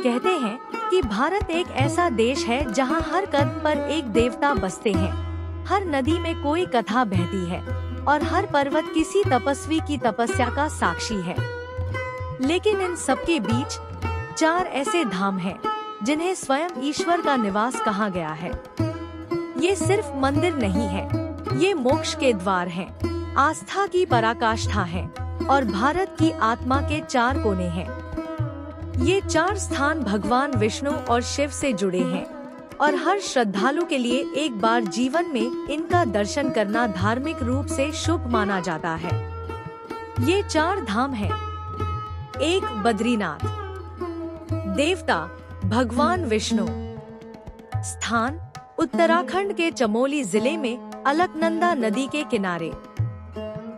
कहते हैं कि भारत एक ऐसा देश है जहां हर कदम पर एक देवता बसते हैं। हर नदी में कोई कथा बहती है और हर पर्वत किसी तपस्वी की तपस्या का साक्षी है। लेकिन इन सबके बीच 4 ऐसे धाम हैं जिन्हें स्वयं ईश्वर का निवास कहा गया है। ये सिर्फ मंदिर नहीं है, ये मोक्ष के द्वार हैं, आस्था की पराकाष्ठा है और भारत की आत्मा के 4 कोने हैं। ये 4 स्थान भगवान विष्णु और शिव से जुड़े हैं और हर श्रद्धालु के लिए एक बार जीवन में इनका दर्शन करना धार्मिक रूप से शुभ माना जाता है। ये 4 धाम हैं। 1 बद्रीनाथ। देवता भगवान विष्णु। स्थान उत्तराखंड के चमोली जिले में अलकनंदा नदी के किनारे।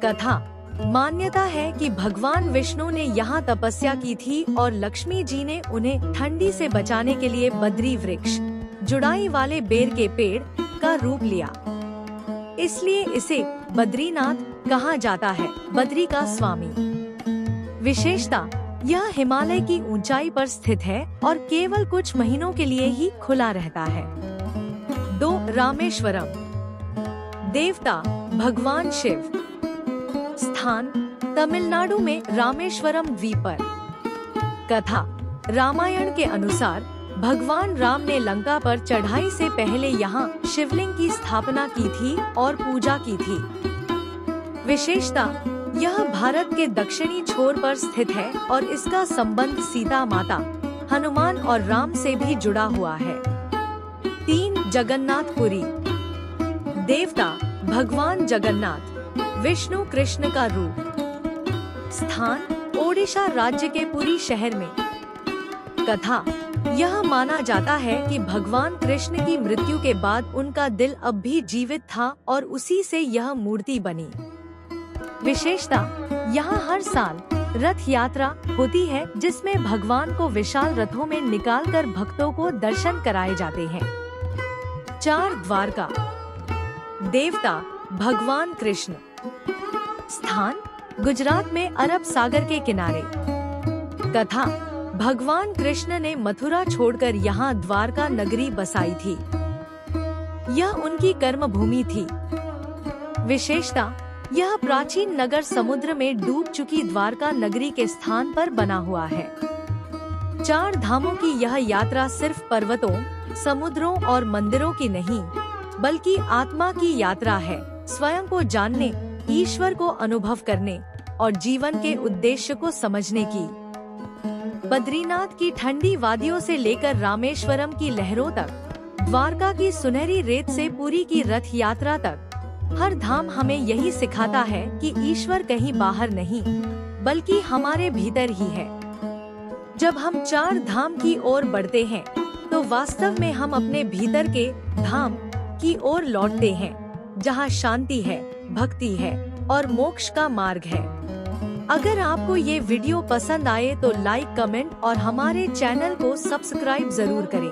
कथा मान्यता है कि भगवान विष्णु ने यहाँ तपस्या की थी और लक्ष्मी जी ने उन्हें ठंडी से बचाने के लिए बद्री वृक्ष, जुड़ाई वाले बेर के पेड़ का रूप लिया। इसलिए इसे बद्रीनाथ कहा जाता है, बद्री का स्वामी। विशेषता यह हिमालय की ऊंचाई पर स्थित है और केवल कुछ महीनों के लिए ही खुला रहता है। 2 रामेश्वरम। देवता भगवान शिव। स्थान तमिलनाडु में रामेश्वरम द्वीप पर। कथा रामायण के अनुसार भगवान राम ने लंका पर चढ़ाई से पहले यहाँ शिवलिंग की स्थापना की थी और पूजा की थी। विशेषता यह भारत के दक्षिणी छोर पर स्थित है और इसका संबंध सीता माता, हनुमान और राम से भी जुड़ा हुआ है। 3 जगन्नाथपुरी। देवता भगवान जगन्नाथ, विष्णु कृष्ण का रूप। स्थान ओडिशा राज्य के पुरी शहर में। कथा यह माना जाता है कि भगवान कृष्ण की मृत्यु के बाद उनका दिल अब भी जीवित था और उसी से यह मूर्ति बनी। विशेषता यहाँ हर साल रथ यात्रा होती है जिसमें भगवान को विशाल रथों में निकालकर भक्तों को दर्शन कराए जाते हैं। 4 द्वारका। देवता भगवान कृष्ण। स्थान गुजरात में अरब सागर के किनारे। कथा भगवान कृष्ण ने मथुरा छोड़कर यहाँ द्वारका नगरी बसाई थी। यह उनकी कर्म भूमि थी। विशेषता यह प्राचीन नगर समुद्र में डूब चुकी द्वारका नगरी के स्थान पर बना हुआ है। 4 धामों की यह यात्रा सिर्फ पर्वतों, समुद्रों और मंदिरों की नहीं, बल्कि आत्मा की यात्रा है, स्वयं को जानने, ईश्वर को अनुभव करने और जीवन के उद्देश्य को समझने की। बद्रीनाथ की ठंडी वादियों से लेकर रामेश्वरम की लहरों तक, द्वारका की सुनहरी रेत से पुरी की रथ यात्रा तक, हर धाम हमें यही सिखाता है कि ईश्वर कहीं बाहर नहीं, बल्कि हमारे भीतर ही है। जब हम 4 धाम की ओर बढ़ते हैं, तो वास्तव में हम अपने भीतर के धाम की ओर लौटते हैं, जहाँ शांति है, भक्ति है और मोक्ष का मार्ग है। अगर आपको ये वीडियो पसंद आए तो लाइक, कमेंट और हमारे चैनल को सब्सक्राइब जरूर करें।